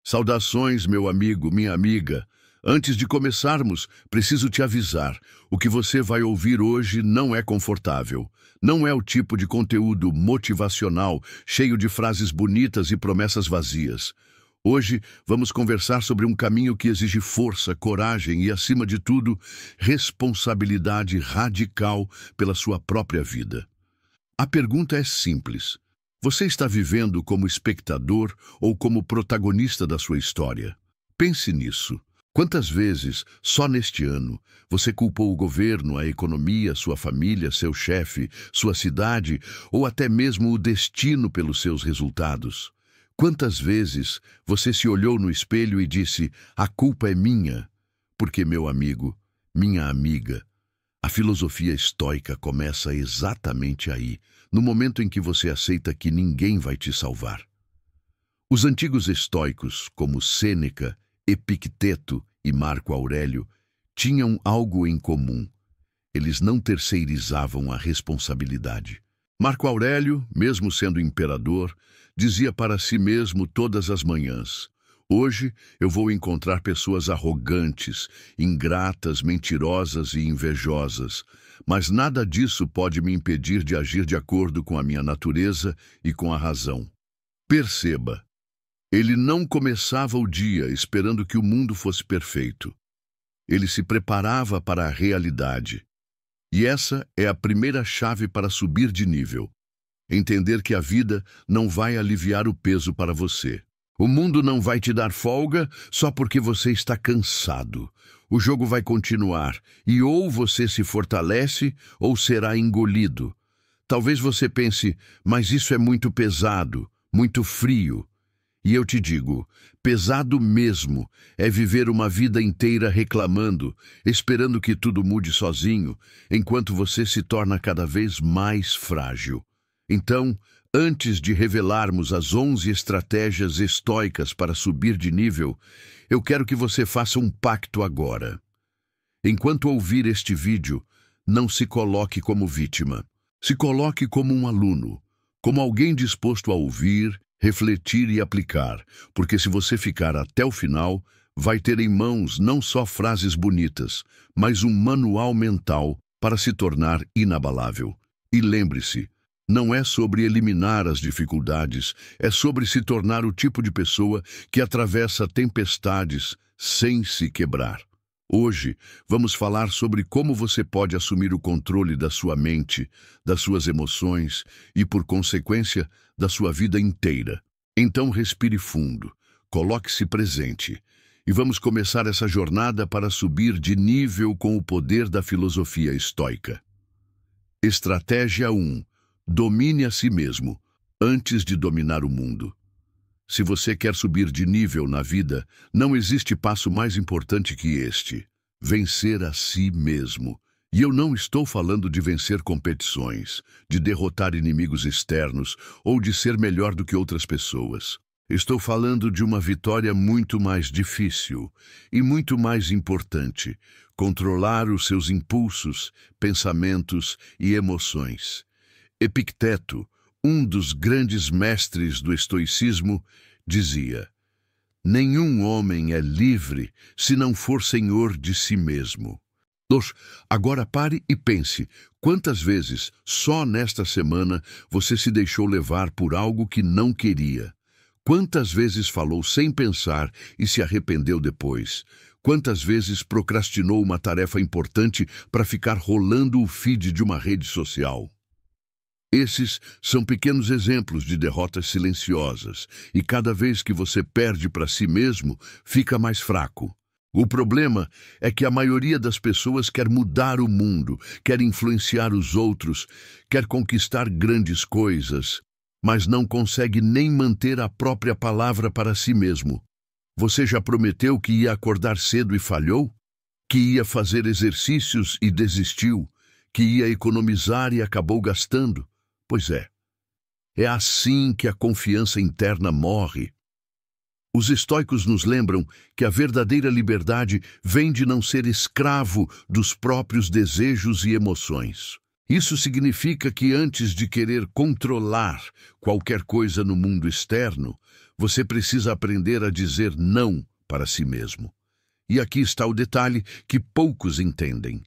Saudações, meu amigo, minha amiga. Antes de começarmos, preciso te avisar. O que você vai ouvir hoje não é confortável. Não é o tipo de conteúdo motivacional, cheio de frases bonitas e promessas vazias. Hoje vamos conversar sobre um caminho que exige força, coragem e, acima de tudo, responsabilidade radical pela sua própria vida. A pergunta é simples. Você está vivendo como espectador ou como protagonista da sua história? Pense nisso. Quantas vezes, só neste ano, você culpou o governo, a economia, sua família, seu chefe, sua cidade ou até mesmo o destino pelos seus resultados? Quantas vezes você se olhou no espelho e disse, a culpa é minha? Porque, meu amigo, minha amiga, a filosofia estoica começa exatamente aí, no momento em que você aceita que ninguém vai te salvar. Os antigos estoicos, como Sêneca, Epicteto e Marco Aurélio, tinham algo em comum. Eles não terceirizavam a responsabilidade. Marco Aurélio, mesmo sendo imperador, dizia para si mesmo todas as manhãs: hoje eu vou encontrar pessoas arrogantes, ingratas, mentirosas e invejosas, mas nada disso pode me impedir de agir de acordo com a minha natureza e com a razão. Perceba, ele não começava o dia esperando que o mundo fosse perfeito. Ele se preparava para a realidade. E essa é a primeira chave para subir de nível. Entender que a vida não vai aliviar o peso para você. O mundo não vai te dar folga só porque você está cansado. O jogo vai continuar e ou você se fortalece ou será engolido. Talvez você pense, mas isso é muito pesado, muito frio. E eu te digo, pesado mesmo é viver uma vida inteira reclamando, esperando que tudo mude sozinho, enquanto você se torna cada vez mais frágil. Então, antes de revelarmos as 11 estratégias estoicas para subir de nível, eu quero que você faça um pacto agora. Enquanto ouvir este vídeo, não se coloque como vítima. Se coloque como um aluno, como alguém disposto a ouvir, refletir e aplicar, porque se você ficar até o final, vai ter em mãos não só frases bonitas, mas um manual mental para se tornar inabalável. E lembre-se, não é sobre eliminar as dificuldades, é sobre se tornar o tipo de pessoa que atravessa tempestades sem se quebrar. Hoje, vamos falar sobre como você pode assumir o controle da sua mente, das suas emoções e, por consequência, da sua vida inteira. Então respire fundo, coloque-se presente e vamos começar essa jornada para subir de nível com o poder da filosofia estoica. Estratégia 1. Domine a si mesmo, antes de dominar o mundo. Se você quer subir de nível na vida, não existe passo mais importante que este: vencer a si mesmo. E eu não estou falando de vencer competições, de derrotar inimigos externos ou de ser melhor do que outras pessoas. Estou falando de uma vitória muito mais difícil e muito mais importante: controlar os seus impulsos, pensamentos e emoções. Epicteto, um dos grandes mestres do estoicismo, dizia: nenhum homem é livre se não for senhor de si mesmo. Agora pare e pense, quantas vezes, só nesta semana, você se deixou levar por algo que não queria? Quantas vezes falou sem pensar e se arrependeu depois? Quantas vezes procrastinou uma tarefa importante para ficar rolando o feed de uma rede social? Esses são pequenos exemplos de derrotas silenciosas, e cada vez que você perde para si mesmo, fica mais fraco. O problema é que a maioria das pessoas quer mudar o mundo, quer influenciar os outros, quer conquistar grandes coisas, mas não consegue nem manter a própria palavra para si mesmo. Você já prometeu que ia acordar cedo e falhou? Que ia fazer exercícios e desistiu? Que ia economizar e acabou gastando? Pois é. É assim que a confiança interna morre. Os estoicos nos lembram que a verdadeira liberdade vem de não ser escravo dos próprios desejos e emoções. Isso significa que antes de querer controlar qualquer coisa no mundo externo, Você precisa aprender a dizer não para si mesmo. E aqui está o detalhe que poucos entendem.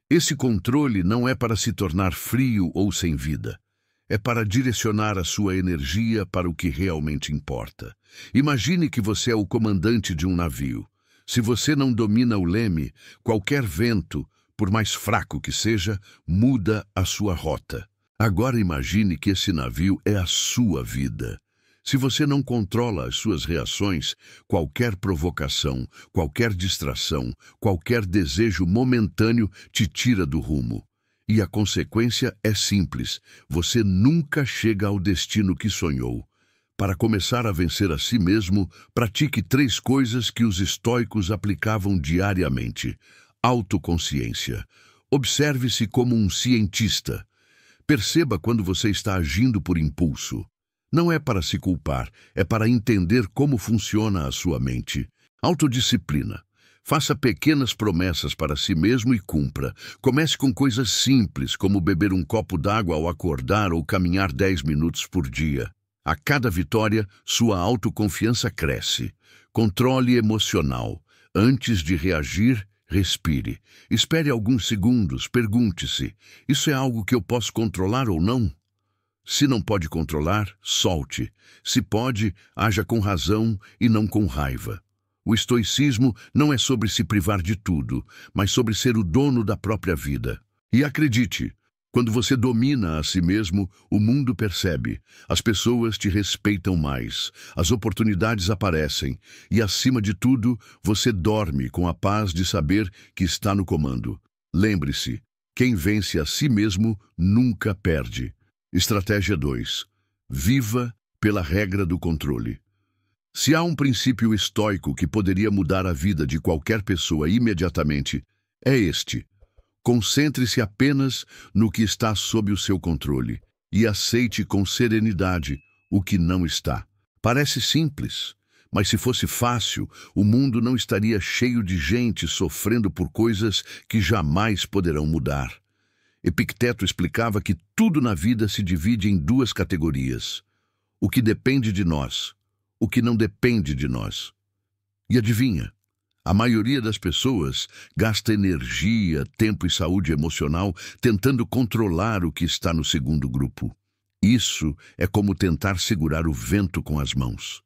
Esse controle não é para se tornar frio ou sem vida. É para direcionar a sua energia para o que realmente importa. Imagine que você é o comandante de um navio. Se você não domina o leme, qualquer vento, por mais fraco que seja, muda a sua rota. Agora imagine que esse navio é a sua vida. Se você não controla as suas reações, qualquer provocação, qualquer distração, qualquer desejo momentâneo te tira do rumo. E a consequência é simples: você nunca chega ao destino que sonhou. Para começar a vencer a si mesmo, pratique 3 coisas que os estoicos aplicavam diariamente. Autoconsciência. Observe-se como um cientista. Perceba quando você está agindo por impulso. Não é para se culpar, é para entender como funciona a sua mente. Autodisciplina. Faça pequenas promessas para si mesmo e cumpra. Comece com coisas simples, como beber um copo d'água ao acordar ou caminhar 10 minutos por dia. A cada vitória, sua autoconfiança cresce. Controle emocional. Antes de reagir, respire. Espere alguns segundos, pergunte-se: isso é algo que eu posso controlar ou não? Se não pode controlar, solte. Se pode, haja com razão e não com raiva. O estoicismo não é sobre se privar de tudo, mas sobre ser o dono da própria vida. E acredite, quando você domina a si mesmo, o mundo percebe. As pessoas te respeitam mais, as oportunidades aparecem e, acima de tudo, você dorme com a paz de saber que está no comando. Lembre-se, quem vence a si mesmo nunca perde. Estratégia 2. Viva pela regra do controle. Se há um princípio estoico que poderia mudar a vida de qualquer pessoa imediatamente, é este: concentre-se apenas no que está sob o seu controle e aceite com serenidade o que não está. Parece simples, mas se fosse fácil, o mundo não estaria cheio de gente sofrendo por coisas que jamais poderão mudar. Epicteto explicava que tudo na vida se divide em 2 categorias: o que depende de nós, o que não depende de nós. E adivinha? A maioria das pessoas gasta energia, tempo e saúde emocional tentando controlar o que está no segundo grupo. Isso é como tentar segurar o vento com as mãos.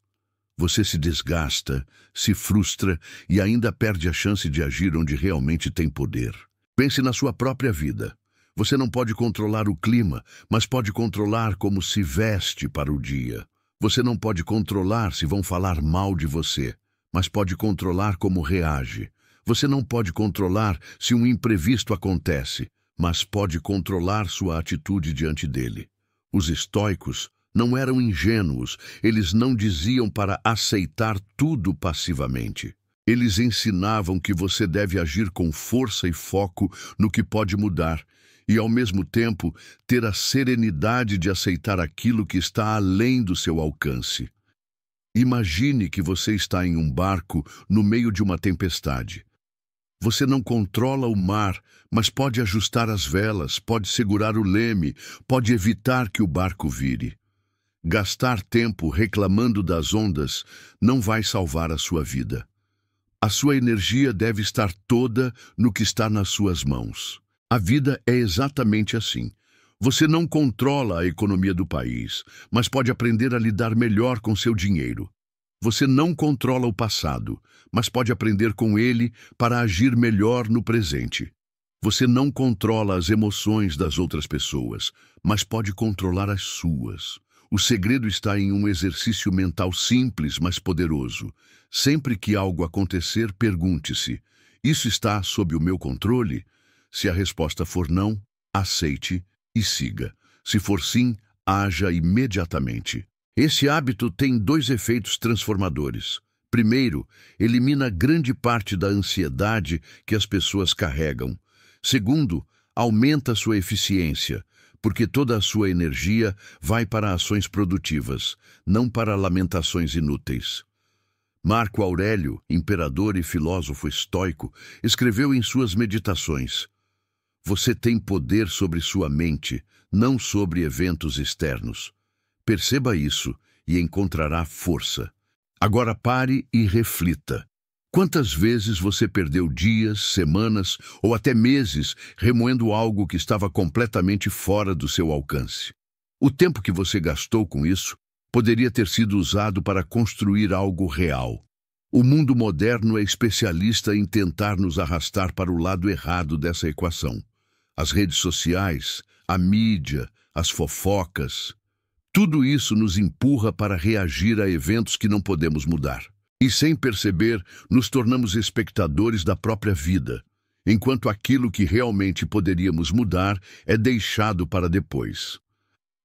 Você se desgasta, se frustra e ainda perde a chance de agir onde realmente tem poder. Pense na sua própria vida. Você não pode controlar o clima, mas pode controlar como se veste para o dia. Você não pode controlar se vão falar mal de você, mas pode controlar como reage. Você não pode controlar se um imprevisto acontece, mas pode controlar sua atitude diante dele. Os estoicos não eram ingênuos, eles não diziam para aceitar tudo passivamente. Eles ensinavam que você deve agir com força e foco no que pode mudar, e, ao mesmo tempo, ter a serenidade de aceitar aquilo que está além do seu alcance. Imagine que você está em um barco no meio de uma tempestade. Você não controla o mar, mas pode ajustar as velas, pode segurar o leme, pode evitar que o barco vire. Gastar tempo reclamando das ondas não vai salvar a sua vida. A sua energia deve estar toda no que está nas suas mãos. A vida é exatamente assim. Você não controla a economia do país, mas pode aprender a lidar melhor com seu dinheiro. Você não controla o passado, mas pode aprender com ele para agir melhor no presente. Você não controla as emoções das outras pessoas, mas pode controlar as suas. O segredo está em um exercício mental simples, mas poderoso. Sempre que algo acontecer, pergunte-se: isso está sob o meu controle? Se a resposta for não, aceite e siga. Se for sim, haja imediatamente. Esse hábito tem 2 efeitos transformadores. Primeiro, elimina grande parte da ansiedade que as pessoas carregam. Segundo, aumenta sua eficiência, porque toda a sua energia vai para ações produtivas, não para lamentações inúteis. Marco Aurélio, imperador e filósofo estoico, escreveu em suas meditações: você tem poder sobre sua mente, não sobre eventos externos. Perceba isso e encontrará força. Agora pare e reflita. Quantas vezes você perdeu dias, semanas ou até meses remoendo algo que estava completamente fora do seu alcance? O tempo que você gastou com isso poderia ter sido usado para construir algo real. O mundo moderno é especialista em tentar nos arrastar para o lado errado dessa equação. As redes sociais, a mídia, as fofocas, tudo isso nos empurra para reagir a eventos que não podemos mudar. E sem perceber, nos tornamos espectadores da própria vida, enquanto aquilo que realmente poderíamos mudar é deixado para depois.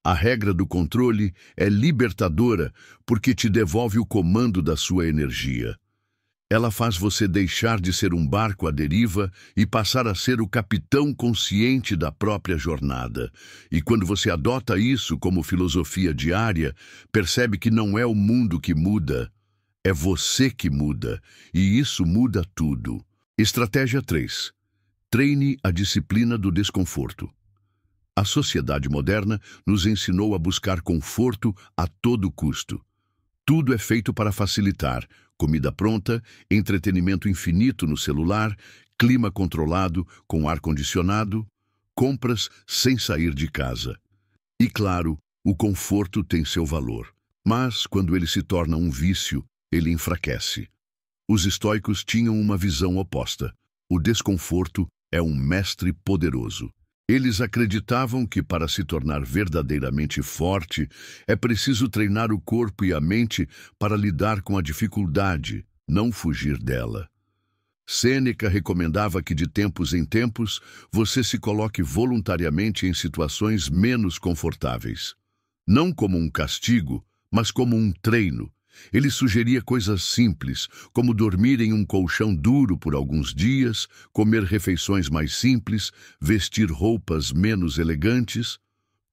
A regra do controle é libertadora porque te devolve o comando da sua energia. Ela faz você deixar de ser um barco à deriva e passar a ser o capitão consciente da própria jornada. E quando você adota isso como filosofia diária, percebe que não é o mundo que muda, é você que muda, e isso muda tudo. Estratégia 3. Treine a disciplina do desconforto. A sociedade moderna nos ensinou a buscar conforto a todo custo. Tudo é feito para facilitar: comida pronta, entretenimento infinito no celular, clima controlado com ar-condicionado, compras sem sair de casa. E claro, o conforto tem seu valor, mas quando ele se torna um vício, ele enfraquece. Os estoicos tinham uma visão oposta. O desconforto é um mestre poderoso. Eles acreditavam que para se tornar verdadeiramente forte, é preciso treinar o corpo e a mente para lidar com a dificuldade, não fugir dela. Sêneca recomendava que de tempos em tempos você se coloque voluntariamente em situações menos confortáveis. Não como um castigo, mas como um treino. Ele sugeria coisas simples, como dormir em um colchão duro por alguns dias, comer refeições mais simples, vestir roupas menos elegantes,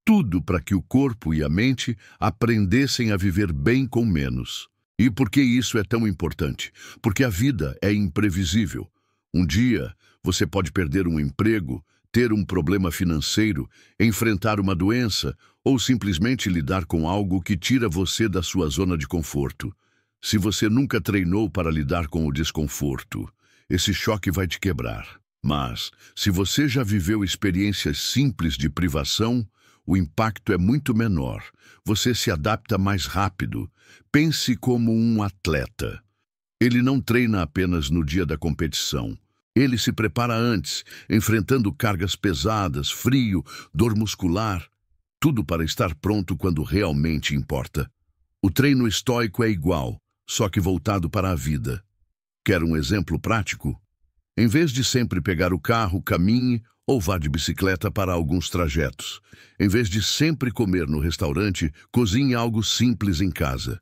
tudo para que o corpo e a mente aprendessem a viver bem com menos. E por que isso é tão importante? Porque a vida é imprevisível. Um dia, você pode perder um emprego, ter um problema financeiro, enfrentar uma doença ou simplesmente lidar com algo que tira você da sua zona de conforto. Se você nunca treinou para lidar com o desconforto, esse choque vai te quebrar. Mas, se você já viveu experiências simples de privação, o impacto é muito menor. Você se adapta mais rápido. Pense como um atleta. Ele não treina apenas no dia da competição. Ele se prepara antes, enfrentando cargas pesadas, frio, dor muscular, tudo para estar pronto quando realmente importa. O treino estoico é igual, só que voltado para a vida. Quer um exemplo prático? Em vez de sempre pegar o carro, caminhe ou vá de bicicleta para alguns trajetos. Em vez de sempre comer no restaurante, cozinhe algo simples em casa.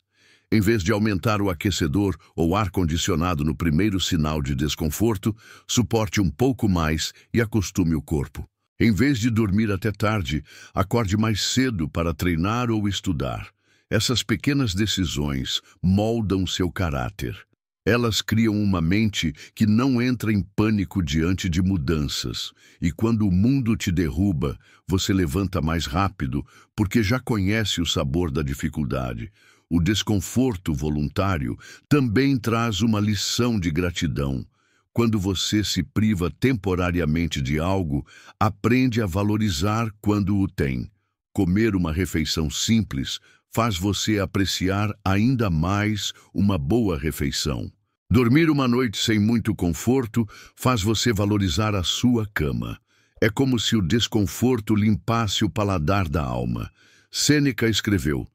Em vez de aumentar o aquecedor ou ar-condicionado no primeiro sinal de desconforto, suporte um pouco mais e acostume o corpo. Em vez de dormir até tarde, acorde mais cedo para treinar ou estudar. Essas pequenas decisões moldam seu caráter. Elas criam uma mente que não entra em pânico diante de mudanças. E quando o mundo te derruba, você levanta mais rápido, porque já conhece o sabor da dificuldade. O desconforto voluntário também traz uma lição de gratidão. Quando você se priva temporariamente de algo, aprende a valorizar quando o tem. Comer uma refeição simples faz você apreciar ainda mais uma boa refeição. Dormir uma noite sem muito conforto faz você valorizar a sua cama. É como se o desconforto limpasse o paladar da alma. Sêneca escreveu: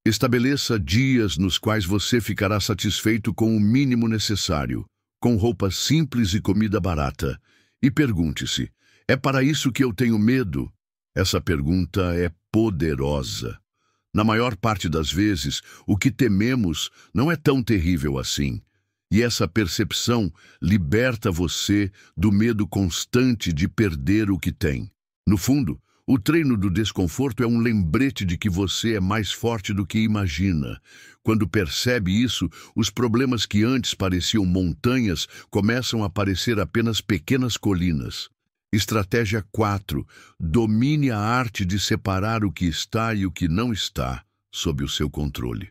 estabeleça dias nos quais você ficará satisfeito com o mínimo necessário, com roupas simples e comida barata. E pergunte-se: é para isso que eu tenho medo? Essa pergunta é poderosa. Na maior parte das vezes, o que tememos não é tão terrível assim. E essa percepção liberta você do medo constante de perder o que tem. No fundo, o treino do desconforto é um lembrete de que você é mais forte do que imagina. Quando percebe isso, os problemas que antes pareciam montanhas começam a parecer apenas pequenas colinas. Estratégia 4. Domine a arte de separar o que está e o que não está. sob o seu controle.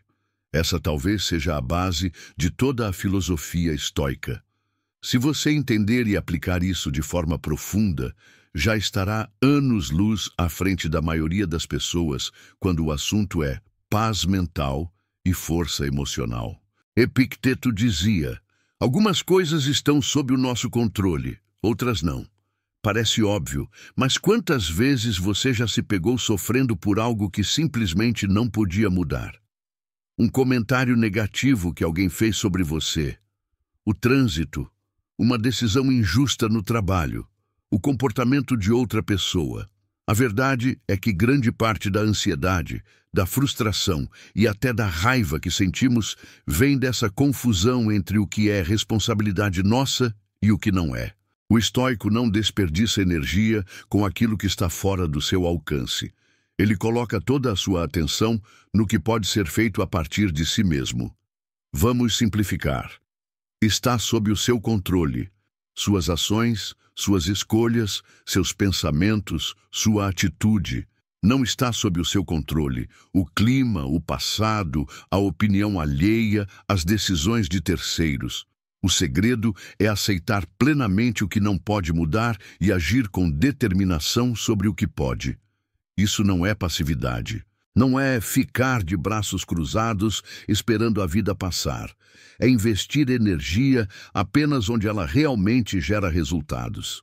Essa talvez seja a base de toda a filosofia estoica. Se você entender e aplicar isso de forma profunda, já estará anos-luz à frente da maioria das pessoas quando o assunto é paz mental e força emocional. Epicteto dizia: algumas coisas estão sob o nosso controle, outras não. Parece óbvio, mas quantas vezes você já se pegou sofrendo por algo que simplesmente não podia mudar? Um comentário negativo que alguém fez sobre você, o trânsito, uma decisão injusta no trabalho, o comportamento de outra pessoa. A verdade é que grande parte da ansiedade, da frustração e até da raiva que sentimos vem dessa confusão entre o que é responsabilidade nossa e o que não é. O estoico não desperdiça energia com aquilo que está fora do seu alcance. Ele coloca toda a sua atenção no que pode ser feito a partir de si mesmo. Vamos simplificar. Está sob o seu controle. Suas ações, suas escolhas, seus pensamentos, sua atitude. Não está sob o seu controle o clima, o passado, a opinião alheia, as decisões de terceiros. O segredo é aceitar plenamente o que não pode mudar e agir com determinação sobre o que pode. Isso não é passividade. Não é ficar de braços cruzados esperando a vida passar. É investir energia apenas onde ela realmente gera resultados.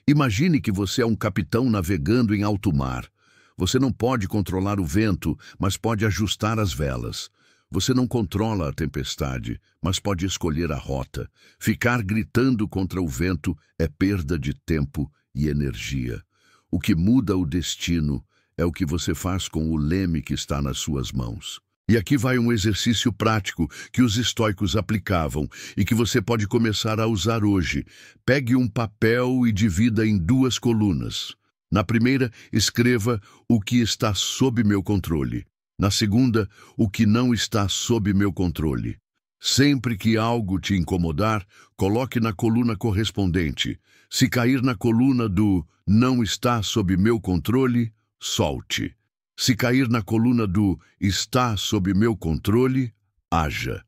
Imagine que você é um capitão navegando em alto mar. Você não pode controlar o vento, mas pode ajustar as velas. Você não controla a tempestade, mas pode escolher a rota. Ficar gritando contra o vento é perda de tempo e energia. O que muda o destino é o que você faz com o leme que está nas suas mãos. E aqui vai um exercício prático que os estoicos aplicavam e que você pode começar a usar hoje. Pegue um papel e divida em 2 colunas. Na primeira, escreva o que está sob meu controle. Na segunda, o que não está sob meu controle. Sempre que algo te incomodar, coloque na coluna correspondente. Se cair na coluna do não está sob meu controle, solte. Se cair na coluna do está sob meu controle, haja.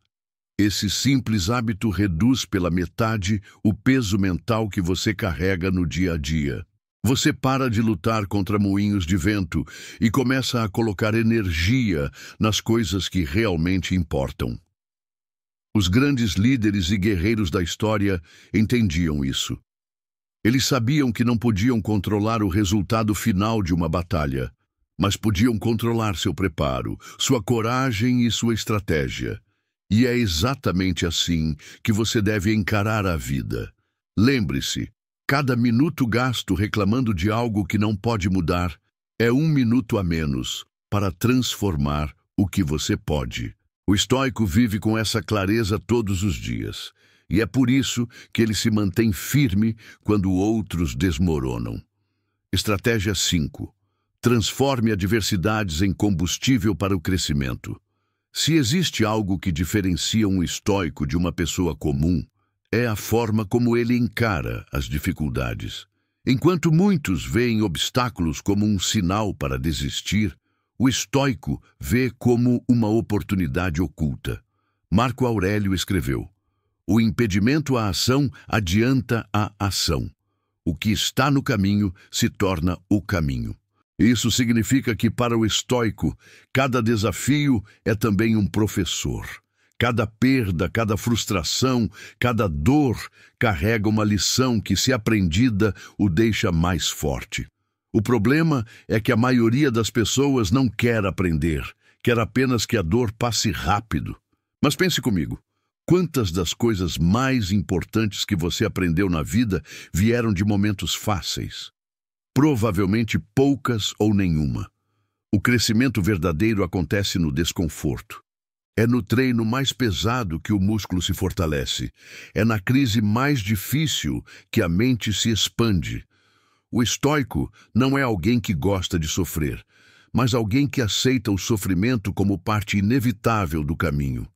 Esse simples hábito reduz pela metade o peso mental que você carrega no dia a dia. Você para de lutar contra moinhos de vento e começa a colocar energia nas coisas que realmente importam. Os grandes líderes e guerreiros da história entendiam isso. Eles sabiam que não podiam controlar o resultado final de uma batalha, mas podiam controlar seu preparo, sua coragem e sua estratégia. E é exatamente assim que você deve encarar a vida. Lembre-se, cada minuto gasto reclamando de algo que não pode mudar é 1 minuto a menos para transformar o que você pode. O estoico vive com essa clareza todos os dias, e é por isso que ele se mantém firme quando outros desmoronam. Estratégia 5. Transforme adversidades em combustível para o crescimento. Se existe algo que diferencia um estoico de uma pessoa comum, é a forma como ele encara as dificuldades. Enquanto muitos veem obstáculos como um sinal para desistir, o estoico vê como uma oportunidade oculta. Marco Aurélio escreveu: o impedimento à ação adianta a ação. O que está no caminho se torna o caminho. Isso significa que, para o estoico, cada desafio é também um professor. Cada perda, cada frustração, cada dor carrega uma lição que, se aprendida, o deixa mais forte. O problema é que a maioria das pessoas não quer aprender, quer apenas que a dor passe rápido. Mas pense comigo, quantas das coisas mais importantes que você aprendeu na vida vieram de momentos fáceis? Provavelmente poucas ou nenhuma. O crescimento verdadeiro acontece no desconforto. É no treino mais pesado que o músculo se fortalece. É na crise mais difícil que a mente se expande. O estoico não é alguém que gosta de sofrer, mas alguém que aceita o sofrimento como parte inevitável do caminho.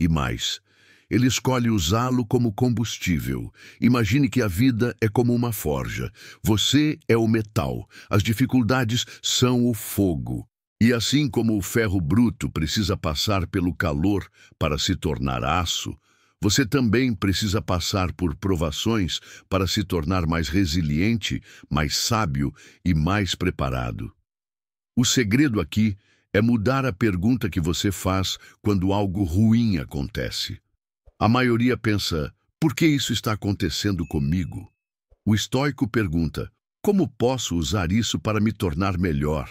E mais, ele escolhe usá-lo como combustível. Imagine que a vida é como uma forja. Você é o metal. As dificuldades são o fogo. E assim como o ferro bruto precisa passar pelo calor para se tornar aço, você também precisa passar por provações para se tornar mais resiliente, mais sábio e mais preparado. O segredo aqui é mudar a pergunta que você faz quando algo ruim acontece. A maioria pensa, por que isso está acontecendo comigo? O estoico pergunta, como posso usar isso para me tornar melhor?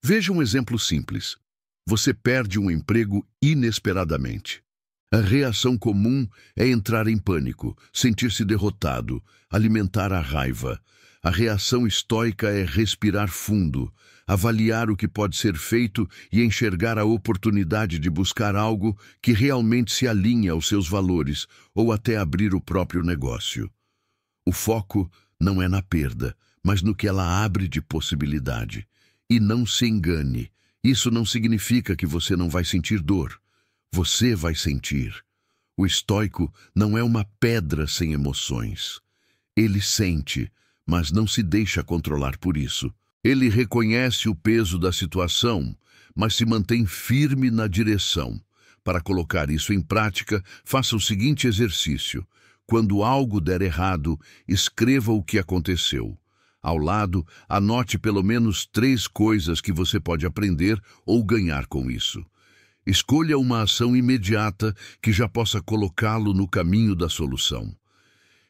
Veja um exemplo simples. Você perde um emprego inesperadamente. A reação comum é entrar em pânico, sentir-se derrotado, alimentar a raiva. A reação estoica é respirar fundo, avaliar o que pode ser feito e enxergar a oportunidade de buscar algo que realmente se alinhe aos seus valores ou até abrir o próprio negócio. O foco não é na perda, mas no que ela abre de possibilidade. E não se engane, isso não significa que você não vai sentir dor. Você vai sentir. O estoico não é uma pedra sem emoções. Ele sente, mas não se deixa controlar por isso. Ele reconhece o peso da situação, mas se mantém firme na direção. Para colocar isso em prática, faça o seguinte exercício. Quando algo der errado, escreva o que aconteceu. Ao lado, anote pelo menos 3 coisas que você pode aprender ou ganhar com isso. Escolha uma ação imediata que já possa colocá-lo no caminho da solução.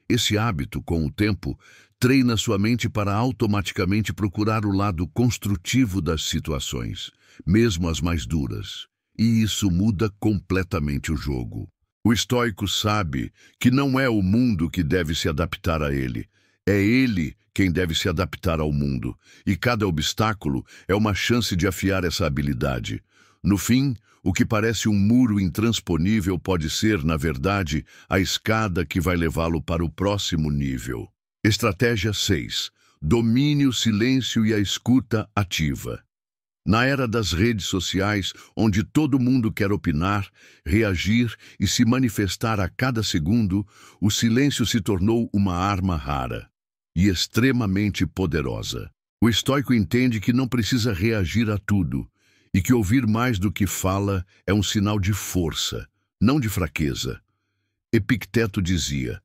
Esse hábito, com o tempo, treina sua mente para automaticamente procurar o lado construtivo das situações, mesmo as mais duras. E isso muda completamente o jogo. O estoico sabe que não é o mundo que deve se adaptar a ele. É ele quem deve se adaptar ao mundo, e cada obstáculo é uma chance de afiar essa habilidade. No fim, o que parece um muro intransponível pode ser, na verdade, a escada que vai levá-lo para o próximo nível. Estratégia 6. Domine o silêncio e a escuta ativa. Na era das redes sociais, onde todo mundo quer opinar, reagir e se manifestar a cada segundo, o silêncio se tornou uma arma rara e extremamente poderosa. O estoico entende que não precisa reagir a tudo e que ouvir mais do que fala é um sinal de força, não de fraqueza. Epicteto dizia,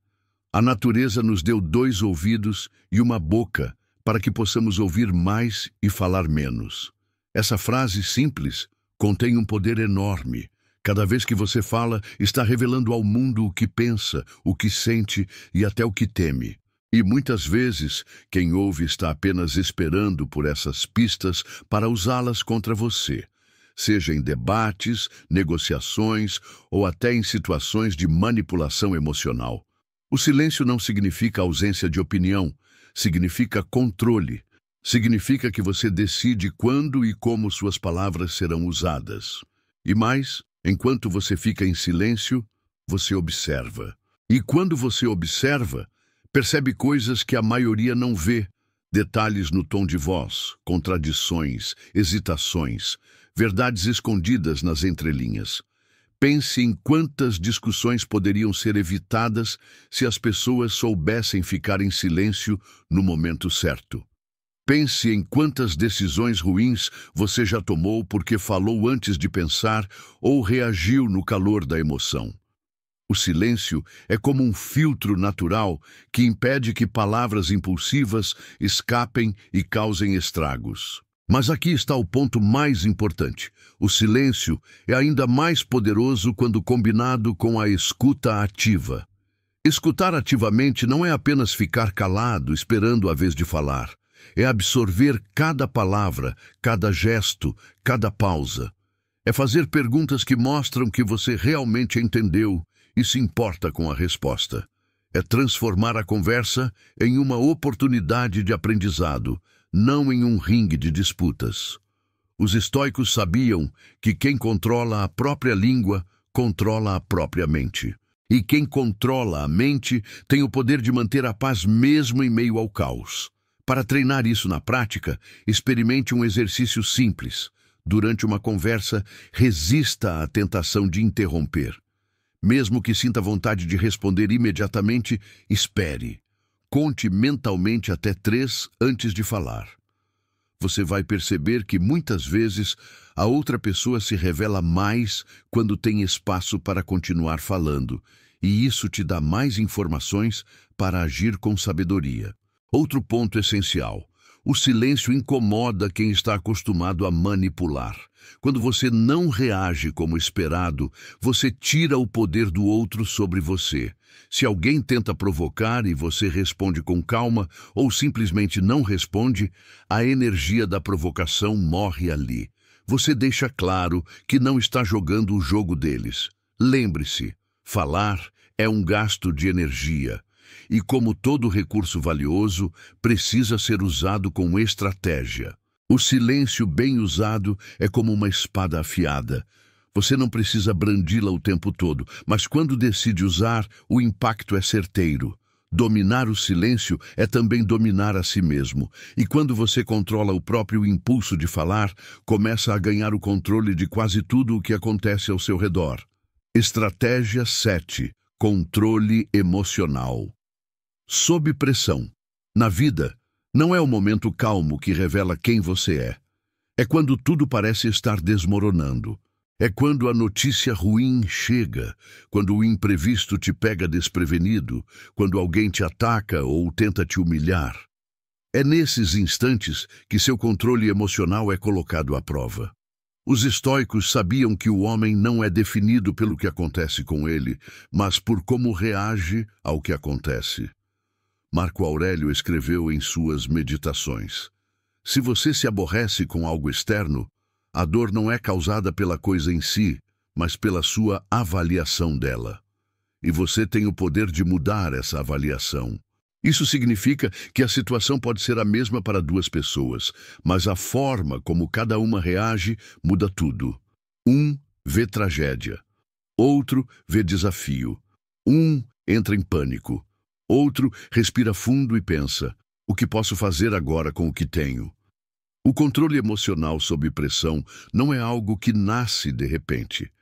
a natureza nos deu 2 ouvidos e uma boca para que possamos ouvir mais e falar menos. Essa frase simples contém um poder enorme. Cada vez que você fala, está revelando ao mundo o que pensa, o que sente e até o que teme. E muitas vezes, quem ouve está apenas esperando por essas pistas para usá-las contra você, seja em debates, negociações ou até em situações de manipulação emocional. O silêncio não significa ausência de opinião, significa controle. Significa que você decide quando e como suas palavras serão usadas. E mais, enquanto você fica em silêncio, você observa. E quando você observa, percebe coisas que a maioria não vê, detalhes no tom de voz, contradições, hesitações, verdades escondidas nas entrelinhas. Pense em quantas discussões poderiam ser evitadas se as pessoas soubessem ficar em silêncio no momento certo. Pense em quantas decisões ruins você já tomou porque falou antes de pensar ou reagiu no calor da emoção. O silêncio é como um filtro natural que impede que palavras impulsivas escapem e causem estragos. Mas aqui está o ponto mais importante. O silêncio é ainda mais poderoso quando combinado com a escuta ativa. Escutar ativamente não é apenas ficar calado esperando a vez de falar. É absorver cada palavra, cada gesto, cada pausa. É fazer perguntas que mostram que você realmente entendeu e se importa com a resposta. É transformar a conversa em uma oportunidade de aprendizado, não em um ringue de disputas. Os estoicos sabiam que quem controla a própria língua controla a própria mente. E quem controla a mente tem o poder de manter a paz mesmo em meio ao caos. Para treinar isso na prática, experimente um exercício simples. Durante uma conversa, resista à tentação de interromper. Mesmo que sinta vontade de responder imediatamente, espere. Conte mentalmente até 3 antes de falar. Você vai perceber que muitas vezes a outra pessoa se revela mais quando tem espaço para continuar falando, e isso te dá mais informações para agir com sabedoria. Outro ponto essencial: o silêncio incomoda quem está acostumado a manipular. Quando você não reage como esperado, você tira o poder do outro sobre você. Se alguém tenta provocar e você responde com calma ou simplesmente não responde, a energia da provocação morre ali. Você deixa claro que não está jogando o jogo deles. Lembre-se, falar é um gasto de energia. E como todo recurso valioso, precisa ser usado com estratégia. O silêncio bem usado é como uma espada afiada. Você não precisa brandi-la o tempo todo, mas quando decide usar, o impacto é certeiro. Dominar o silêncio é também dominar a si mesmo. E quando você controla o próprio impulso de falar, começa a ganhar o controle de quase tudo o que acontece ao seu redor. Estratégia 7. Controle emocional. Sob pressão. Na vida, não é o momento calmo que revela quem você é. É quando tudo parece estar desmoronando. É quando a notícia ruim chega, quando o imprevisto te pega desprevenido, quando alguém te ataca ou tenta te humilhar. É nesses instantes que seu controle emocional é colocado à prova. Os estoicos sabiam que o homem não é definido pelo que acontece com ele, mas por como reage ao que acontece. Marco Aurélio escreveu em suas Meditações: se você se aborrece com algo externo, a dor não é causada pela coisa em si, mas pela sua avaliação dela. E você tem o poder de mudar essa avaliação. Isso significa que a situação pode ser a mesma para duas pessoas, mas a forma como cada uma reage muda tudo. Um vê tragédia, outro vê desafio. Um entra em pânico, outro respira fundo e pensa: o que posso fazer agora com o que tenho? O controle emocional sob pressão não é algo que nasce de repente.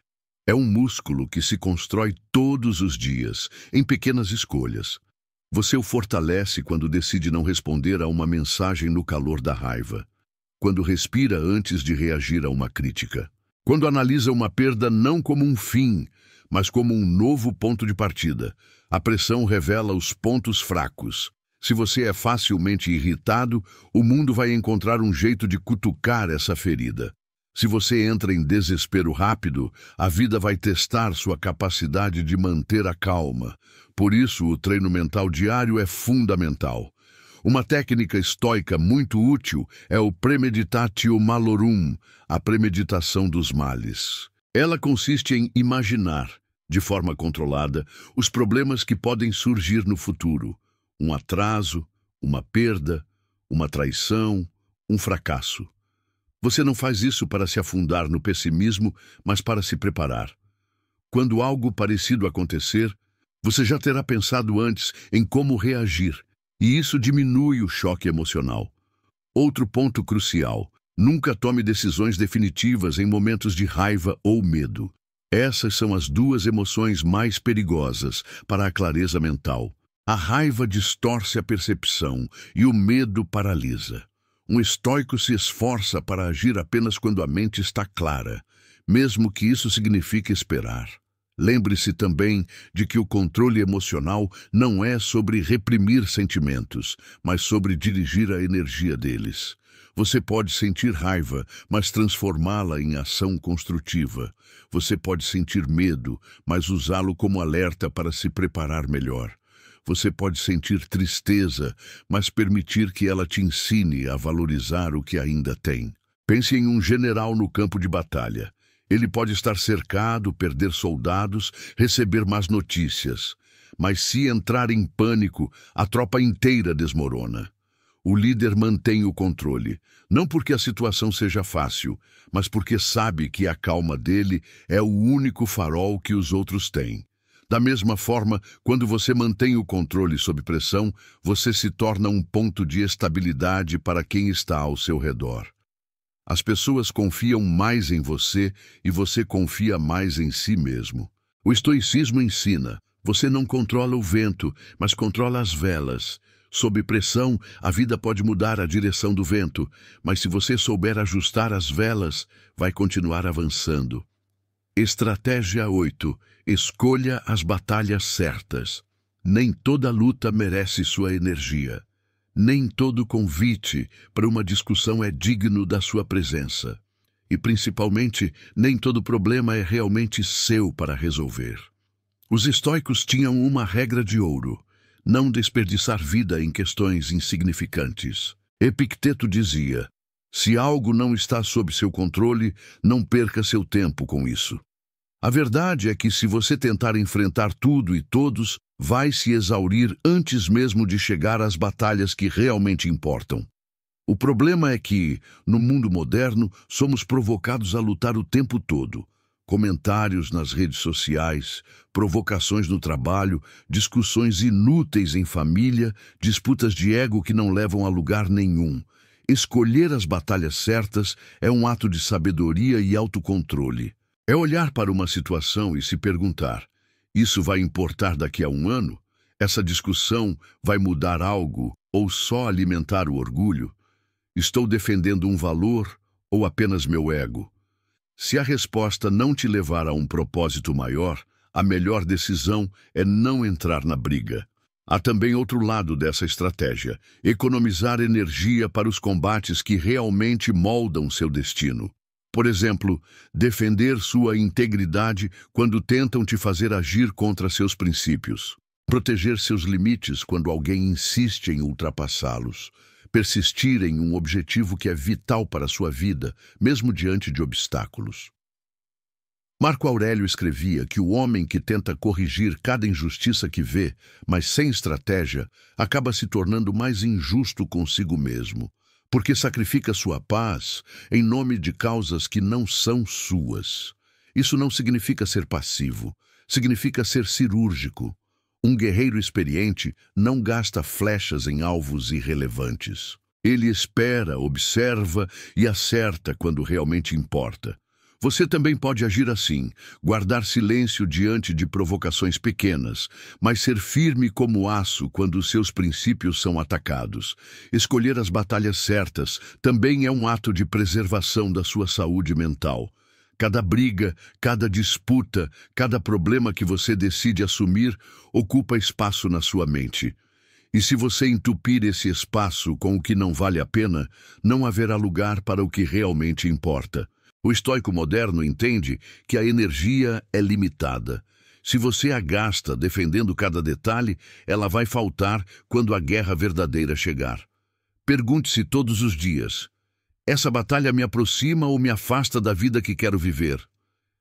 É um músculo que se constrói todos os dias, em pequenas escolhas. Você o fortalece quando decide não responder a uma mensagem no calor da raiva, quando respira antes de reagir a uma crítica, quando analisa uma perda não como um fim, mas como um novo ponto de partida. A pressão revela os pontos fracos. Se você é facilmente irritado, o mundo vai encontrar um jeito de cutucar essa ferida. Se você entra em desespero rápido, a vida vai testar sua capacidade de manter a calma. Por isso, o treino mental diário é fundamental. Uma técnica estoica muito útil é o premeditatio malorum, a premeditação dos males. Ela consiste em imaginar, de forma controlada, os problemas que podem surgir no futuro. Um atraso, uma perda, uma traição, um fracasso. Você não faz isso para se afundar no pessimismo, mas para se preparar. Quando algo parecido acontecer, você já terá pensado antes em como reagir, e isso diminui o choque emocional. Outro ponto crucial: nunca tome decisões definitivas em momentos de raiva ou medo. Essas são as duas emoções mais perigosas para a clareza mental. A raiva distorce a percepção e o medo paralisa. Um estoico se esforça para agir apenas quando a mente está clara, mesmo que isso signifique esperar. Lembre-se também de que o controle emocional não é sobre reprimir sentimentos, mas sobre dirigir a energia deles. Você pode sentir raiva, mas transformá-la em ação construtiva. Você pode sentir medo, mas usá-lo como alerta para se preparar melhor. Você pode sentir tristeza, mas permitir que ela te ensine a valorizar o que ainda tem. Pense em um general no campo de batalha. Ele pode estar cercado, perder soldados, receber más notícias. Mas se entrar em pânico, a tropa inteira desmorona. O líder mantém o controle, não porque a situação seja fácil, mas porque sabe que a calma dele é o único farol que os outros têm. Da mesma forma, quando você mantém o controle sob pressão, você se torna um ponto de estabilidade para quem está ao seu redor. As pessoas confiam mais em você e você confia mais em si mesmo. O estoicismo ensina: você não controla o vento, mas controla as velas. Sob pressão, a vida pode mudar a direção do vento, mas se você souber ajustar as velas, vai continuar avançando. Estratégia 8. Escolha as batalhas certas. Nem toda luta merece sua energia. Nem todo convite para uma discussão é digno da sua presença. E, principalmente, nem todo problema é realmente seu para resolver. Os estoicos tinham uma regra de ouro: não desperdiçar vida em questões insignificantes. Epicteto dizia: se algo não está sob seu controle, não perca seu tempo com isso. A verdade é que se você tentar enfrentar tudo e todos, vai se exaurir antes mesmo de chegar às batalhas que realmente importam. O problema é que, no mundo moderno, somos provocados a lutar o tempo todo. Comentários nas redes sociais, provocações no trabalho, discussões inúteis em família, disputas de ego que não levam a lugar nenhum. Escolher as batalhas certas é um ato de sabedoria e autocontrole. É olhar para uma situação e se perguntar: isso vai importar daqui a um ano? Essa discussão vai mudar algo ou só alimentar o orgulho? Estou defendendo um valor ou apenas meu ego? Se a resposta não te levar a um propósito maior, a melhor decisão é não entrar na briga. Há também outro lado dessa estratégia: economizar energia para os combates que realmente moldam seu destino. Por exemplo, defender sua integridade quando tentam te fazer agir contra seus princípios. Proteger seus limites quando alguém insiste em ultrapassá-los. Persistir em um objetivo que é vital para a sua vida, mesmo diante de obstáculos. Marco Aurélio escrevia que o homem que tenta corrigir cada injustiça que vê, mas sem estratégia, acaba se tornando mais injusto consigo mesmo, porque sacrifica sua paz em nome de causas que não são suas. Isso não significa ser passivo, significa ser cirúrgico. Um guerreiro experiente não gasta flechas em alvos irrelevantes. Ele espera, observa e acerta quando realmente importa. Você também pode agir assim, guardar silêncio diante de provocações pequenas, mas ser firme como aço quando seus princípios são atacados. Escolher as batalhas certas também é um ato de preservação da sua saúde mental. Cada briga, cada disputa, cada problema que você decide assumir ocupa espaço na sua mente. E se você entupir esse espaço com o que não vale a pena, não haverá lugar para o que realmente importa. O estoico moderno entende que a energia é limitada. Se você a gasta defendendo cada detalhe, ela vai faltar quando a guerra verdadeira chegar. Pergunte-se todos os dias: essa batalha me aproxima ou me afasta da vida que quero viver?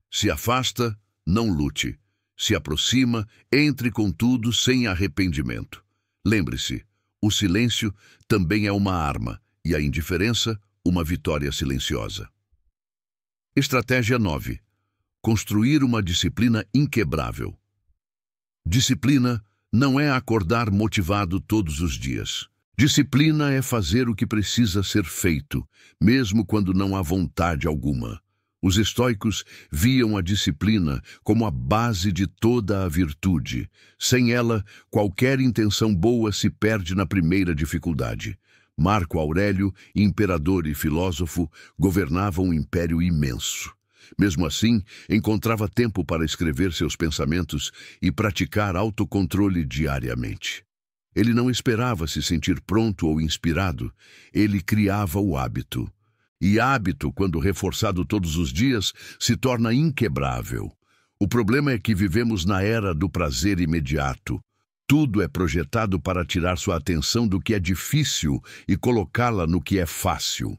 Se afasta, não lute. Se aproxima, entre com tudo sem arrependimento. Lembre-se, o silêncio também é uma arma e a indiferença, uma vitória silenciosa. Estratégia 9. Construir uma disciplina inquebrável. Disciplina não é acordar motivado todos os dias. Disciplina é fazer o que precisa ser feito, mesmo quando não há vontade alguma. Os estoicos viam a disciplina como a base de toda a virtude. Sem ela, qualquer intenção boa se perde na primeira dificuldade. Marco Aurélio, imperador e filósofo, governava um império imenso. Mesmo assim, encontrava tempo para escrever seus pensamentos e praticar autocontrole diariamente. Ele não esperava se sentir pronto ou inspirado, ele criava o hábito. E hábito, quando reforçado todos os dias, se torna inquebrável. O problema é que vivemos na era do prazer imediato. Tudo é projetado para tirar sua atenção do que é difícil e colocá-la no que é fácil.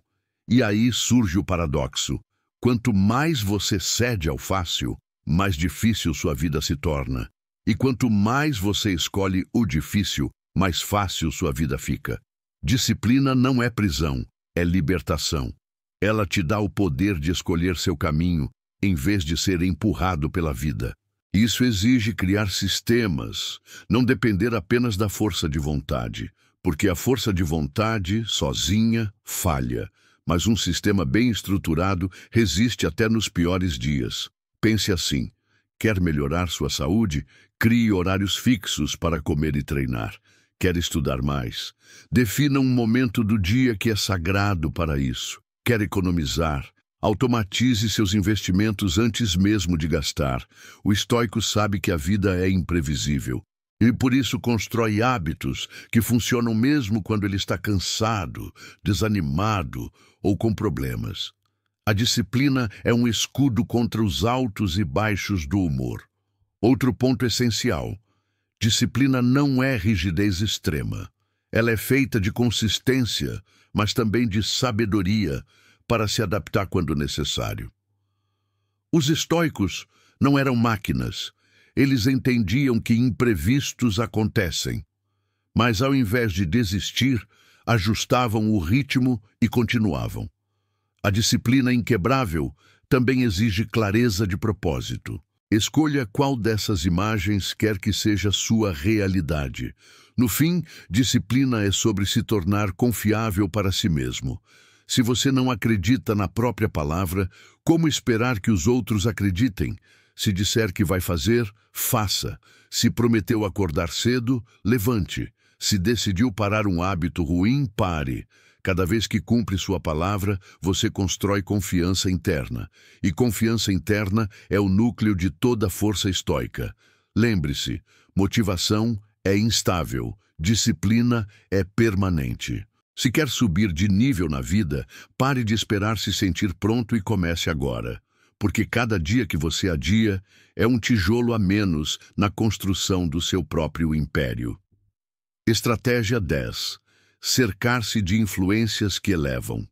E aí surge o paradoxo. Quanto mais você cede ao fácil, mais difícil sua vida se torna. E quanto mais você escolhe o difícil, mais fácil sua vida fica. Disciplina não é prisão, é libertação. Ela te dá o poder de escolher seu caminho, em vez de ser empurrado pela vida. Isso exige criar sistemas, não depender apenas da força de vontade, porque a força de vontade, sozinha, falha, mas um sistema bem estruturado resiste até nos piores dias. Pense assim: quer melhorar sua saúde? Crie horários fixos para comer e treinar. Quer estudar mais? Defina um momento do dia que é sagrado para isso. Quer economizar? Automatize seus investimentos antes mesmo de gastar. O estoico sabe que a vida é imprevisível e por isso constrói hábitos que funcionam mesmo quando ele está cansado, desanimado ou com problemas. A disciplina é um escudo contra os altos e baixos do humor. Outro ponto essencial: disciplina não é rigidez extrema. Ela é feita de consistência, mas também de sabedoria para se adaptar quando necessário. Os estoicos não eram máquinas. Eles entendiam que imprevistos acontecem, mas ao invés de desistir, ajustavam o ritmo e continuavam. A disciplina inquebrável também exige clareza de propósito. Escolha qual dessas imagens quer que seja sua realidade. No fim, disciplina é sobre se tornar confiável para si mesmo. Se você não acredita na própria palavra, como esperar que os outros acreditem? Se disser que vai fazer, faça. Se prometeu acordar cedo, levante. Se decidiu parar um hábito ruim, pare. Cada vez que cumpre sua palavra, você constrói confiança interna. E confiança interna é o núcleo de toda a força estoica. Lembre-se, motivação é instável, disciplina é permanente. Se quer subir de nível na vida, pare de esperar se sentir pronto e comece agora. Porque cada dia que você adia é um tijolo a menos na construção do seu próprio império. Estratégia 10. Cercar-se de influências que elevam.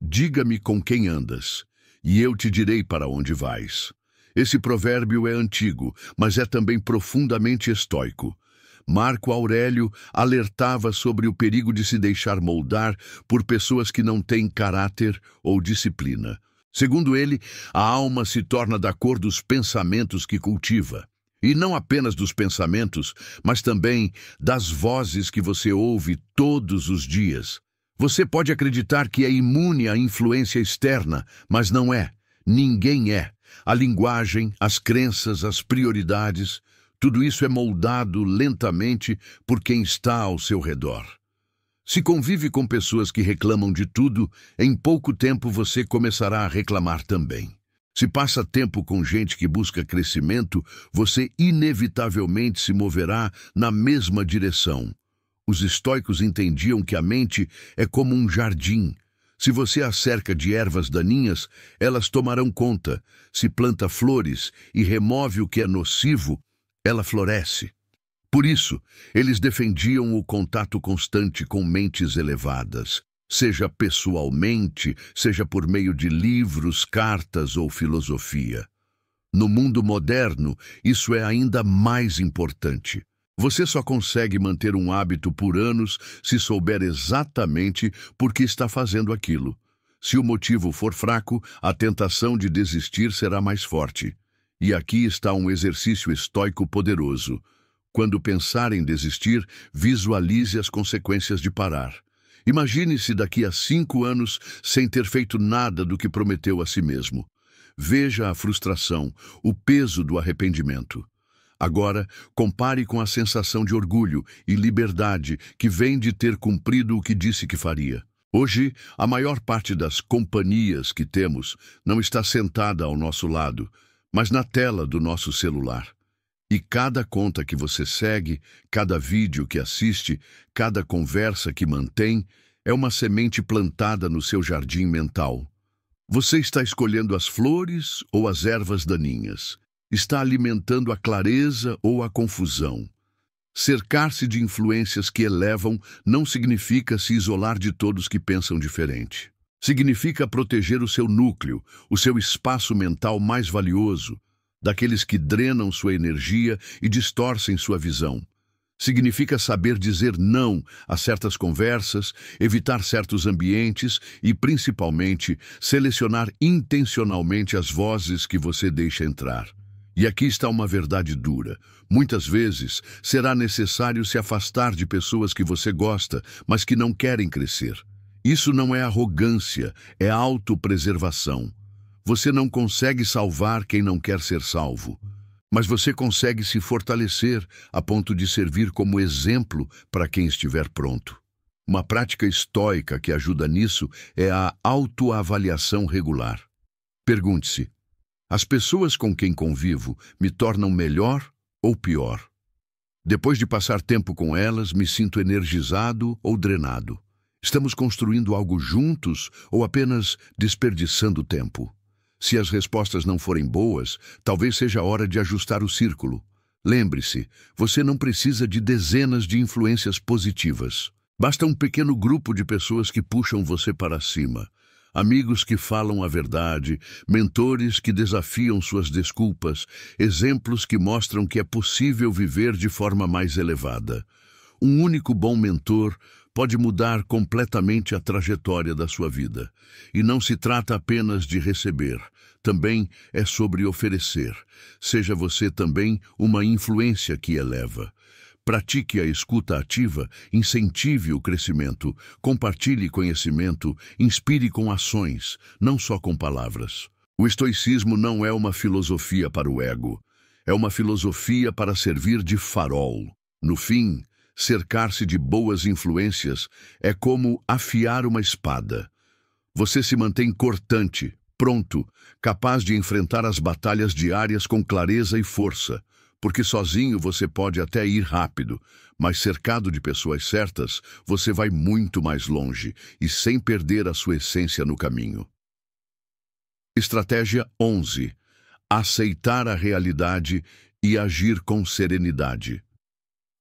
Diga-me com quem andas, e eu te direi para onde vais. Esse provérbio é antigo, mas é também profundamente estoico. Marco Aurélio alertava sobre o perigo de se deixar moldar por pessoas que não têm caráter ou disciplina. Segundo ele, a alma se torna da cor dos pensamentos que cultiva. E não apenas dos pensamentos, mas também das vozes que você ouve todos os dias. Você pode acreditar que é imune à influência externa, mas não é. Ninguém é. A linguagem, as crenças, as prioridades, tudo isso é moldado lentamente por quem está ao seu redor. Se convive com pessoas que reclamam de tudo, em pouco tempo você começará a reclamar também. Se passa tempo com gente que busca crescimento, você inevitavelmente se moverá na mesma direção. Os estoicos entendiam que a mente é como um jardim. Se você a cerca de ervas daninhas, elas tomarão conta. Se planta flores e remove o que é nocivo, ela floresce. Por isso, eles defendiam o contato constante com mentes elevadas, seja pessoalmente, seja por meio de livros, cartas ou filosofia. No mundo moderno, isso é ainda mais importante. Você só consegue manter um hábito por anos se souber exatamente por que está fazendo aquilo. Se o motivo for fraco, a tentação de desistir será mais forte. E aqui está um exercício estoico poderoso. Quando pensar em desistir, visualize as consequências de parar. Imagine-se daqui a 5 anos sem ter feito nada do que prometeu a si mesmo. Veja a frustração, o peso do arrependimento. Agora, compare com a sensação de orgulho e liberdade que vem de ter cumprido o que disse que faria. Hoje, a maior parte das companhias que temos não está sentada ao nosso lado, mas na tela do nosso celular. E cada conta que você segue, cada vídeo que assiste, cada conversa que mantém, é uma semente plantada no seu jardim mental. Você está escolhendo as flores ou as ervas daninhas? Está alimentando a clareza ou a confusão? Cercar-se de influências que elevam não significa se isolar de todos que pensam diferente. Significa proteger o seu núcleo, o seu espaço mental mais valioso, daqueles que drenam sua energia e distorcem sua visão. Significa saber dizer não a certas conversas, evitar certos ambientes e, principalmente, selecionar intencionalmente as vozes que você deixa entrar. E aqui está uma verdade dura. Muitas vezes será necessário se afastar de pessoas que você gosta, mas que não querem crescer. Isso não é arrogância, é autopreservação. Você não consegue salvar quem não quer ser salvo. mas você consegue se fortalecer a ponto de servir como exemplo para quem estiver pronto. Uma prática estoica que ajuda nisso é a autoavaliação regular. Pergunte-se: as pessoas com quem convivo me tornam melhor ou pior? Depois de passar tempo com elas, me sinto energizado ou drenado? Estamos construindo algo juntos ou apenas desperdiçando tempo? Se as respostas não forem boas, talvez seja a hora de ajustar o círculo. Lembre-se, você não precisa de dezenas de influências positivas. Basta um pequeno grupo de pessoas que puxam você para cima. Amigos que falam a verdade, mentores que desafiam suas desculpas, exemplos que mostram que é possível viver de forma mais elevada. Um único bom mentor pode mudar completamente a trajetória da sua vida. E não se trata apenas de receber, também é sobre oferecer. Seja você também uma influência que eleva. Pratique a escuta ativa, incentive o crescimento, compartilhe conhecimento, inspire com ações, não só com palavras. O estoicismo não é uma filosofia para o ego, é uma filosofia para servir de farol. No fim, cercar-se de boas influências é como afiar uma espada. Você se mantém cortante, pronto, capaz de enfrentar as batalhas diárias com clareza e força. Porque sozinho você pode até ir rápido, mas cercado de pessoas certas, você vai muito mais longe e sem perder a sua essência no caminho. Estratégia 11. Aceitar a realidade e agir com serenidade.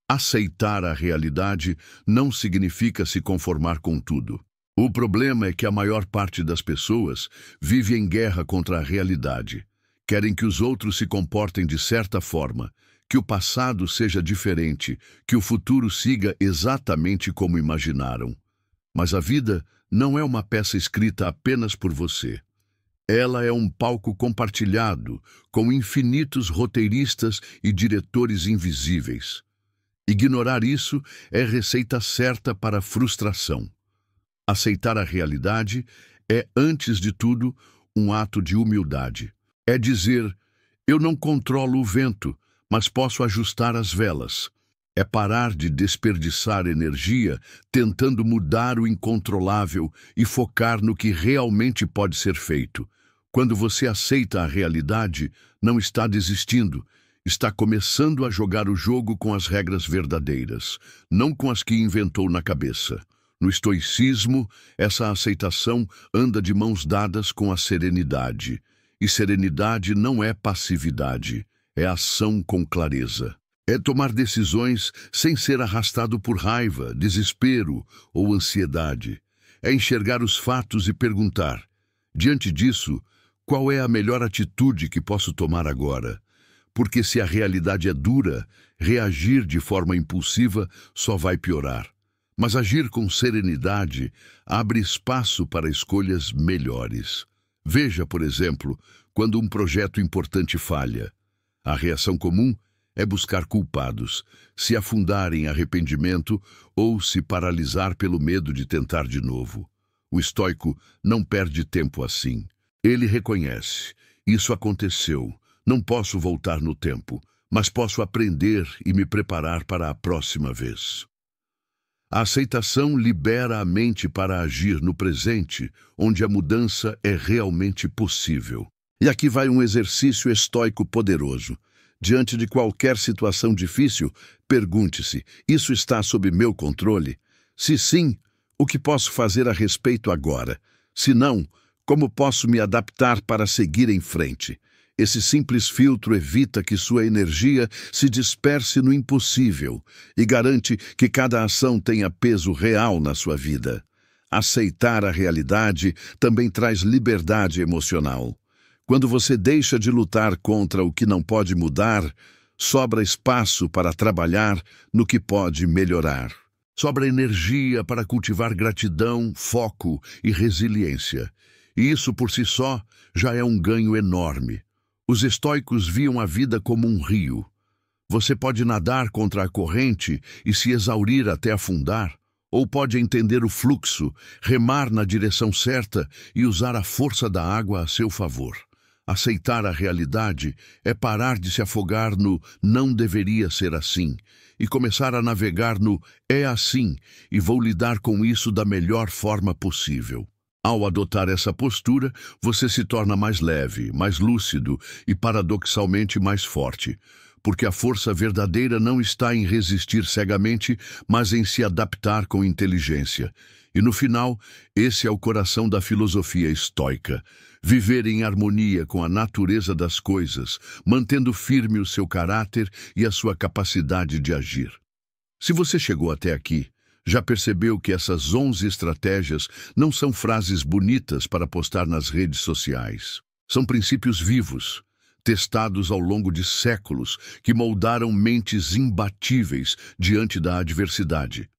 Aceitar a realidade não significa se conformar com tudo. O problema é que a maior parte das pessoas vive em guerra contra a realidade. Querem que os outros se comportem de certa forma, que o passado seja diferente, que o futuro siga exatamente como imaginaram. Mas a vida não é uma peça escrita apenas por você. Ela é um palco compartilhado, com infinitos roteiristas e diretores invisíveis. Ignorar isso é receita certa para a frustração. Aceitar a realidade é, antes de tudo, um ato de humildade. É dizer, eu não controlo o vento, mas posso ajustar as velas. É parar de desperdiçar energia tentando mudar o incontrolável e focar no que realmente pode ser feito. Quando você aceita a realidade, não está desistindo, está começando a jogar o jogo com as regras verdadeiras, não com as que inventou na cabeça. No estoicismo, essa aceitação anda de mãos dadas com a serenidade. E serenidade não é passividade, é ação com clareza. É tomar decisões sem ser arrastado por raiva, desespero ou ansiedade. É enxergar os fatos e perguntar, diante disso, qual é a melhor atitude que posso tomar agora? Porque se a realidade é dura, reagir de forma impulsiva só vai piorar. Mas agir com serenidade abre espaço para escolhas melhores. Veja, por exemplo, quando um projeto importante falha. A reação comum é buscar culpados, se afundar em arrependimento ou se paralisar pelo medo de tentar de novo. O estoico não perde tempo assim. Ele reconhece, isso aconteceu, não posso voltar no tempo, mas posso aprender e me preparar para a próxima vez. A aceitação libera a mente para agir no presente, onde a mudança é realmente possível. E aqui vai um exercício estoico poderoso. Diante de qualquer situação difícil, pergunte-se, isso está sob meu controle? Se sim, o que posso fazer a respeito agora? Se não, como posso me adaptar para seguir em frente? Esse simples filtro evita que sua energia se disperse no impossível e garante que cada ação tenha peso real na sua vida. Aceitar a realidade também traz liberdade emocional. Quando você deixa de lutar contra o que não pode mudar, sobra espaço para trabalhar no que pode melhorar. Sobra energia para cultivar gratidão, foco e resiliência. E isso por si só já é um ganho enorme. Os estoicos viam a vida como um rio. Você pode nadar contra a corrente e se exaurir até afundar, ou pode entender o fluxo, remar na direção certa e usar a força da água a seu favor. Aceitar a realidade é parar de se afogar no "não deveria ser assim" e começar a navegar no "é assim" e vou lidar com isso da melhor forma possível. Ao adotar essa postura, você se torna mais leve, mais lúcido e, paradoxalmente, mais forte, porque a força verdadeira não está em resistir cegamente, mas em se adaptar com inteligência. E no final, esse é o coração da filosofia estoica: viver em harmonia com a natureza das coisas, mantendo firme o seu caráter e a sua capacidade de agir. Se você chegou até aqui, já percebeu que essas 11 estratégias não são frases bonitas para postar nas redes sociais. São princípios vivos, testados ao longo de séculos, que moldaram mentes imbatíveis diante da adversidade.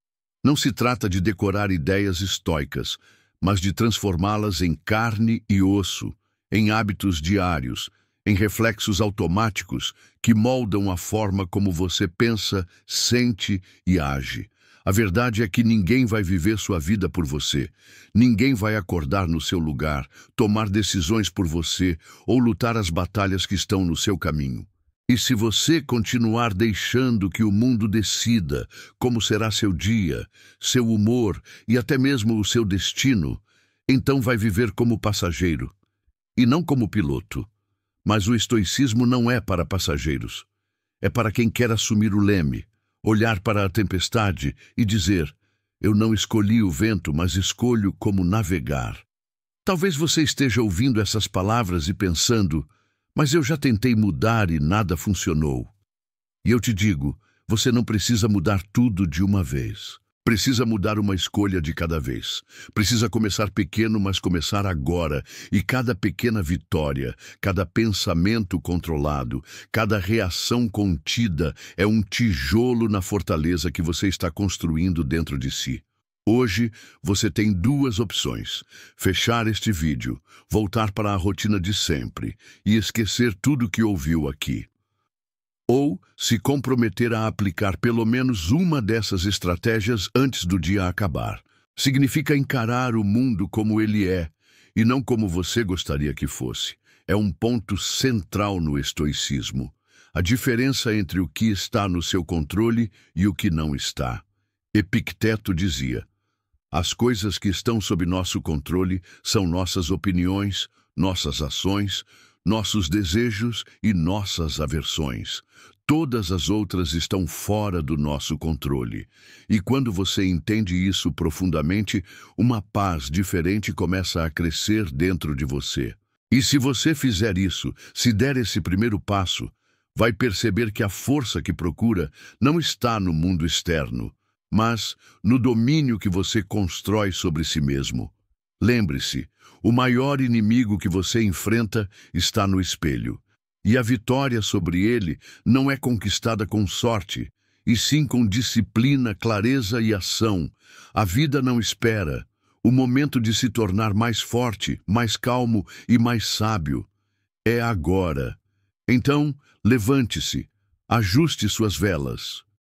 Não se trata de decorar ideias estoicas, mas de transformá-las em carne e osso, em hábitos diários, em reflexos automáticos que moldam a forma como você pensa, sente e age. A verdade é que ninguém vai viver sua vida por você. Ninguém vai acordar no seu lugar, tomar decisões por você ou lutar as batalhas que estão no seu caminho. E se você continuar deixando que o mundo decida como será seu dia, seu humor e até mesmo o seu destino, então vai viver como passageiro e não como piloto. Mas o estoicismo não é para passageiros. É para quem quer assumir o leme, olhar para a tempestade e dizer: eu não escolhi o vento, mas escolho como navegar. Talvez você esteja ouvindo essas palavras e pensando: mas eu já tentei mudar e nada funcionou. E eu te digo, você não precisa mudar tudo de uma vez. Precisa mudar uma escolha de cada vez. Precisa começar pequeno, mas começar agora. E cada pequena vitória, cada pensamento controlado, cada reação contida é um tijolo na fortaleza que você está construindo dentro de si. Hoje, você tem duas opções: fechar este vídeo, voltar para a rotina de sempre e esquecer tudo que ouviu aqui. Ou se comprometer a aplicar pelo menos uma dessas estratégias antes do dia acabar. Significa encarar o mundo como ele é e não como você gostaria que fosse. É um ponto central no estoicismo. A diferença entre o que está no seu controle e o que não está. Epicteto dizia: as coisas que estão sob nosso controle são nossas opiniões, nossas ações, nossos desejos e nossas aversões. Todas as outras estão fora do nosso controle. E quando você entende isso profundamente, uma paz diferente começa a crescer dentro de você. E se você fizer isso, se der esse primeiro passo, vai perceber que a força que procura não está no mundo externo, mas no domínio que você constrói sobre si mesmo. Lembre-se, o maior inimigo que você enfrenta está no espelho. E a vitória sobre ele não é conquistada com sorte, e sim com disciplina, clareza e ação. A vida não espera. O momento de se tornar mais forte, mais calmo e mais sábio é agora. Então, levante-se, ajuste suas velas,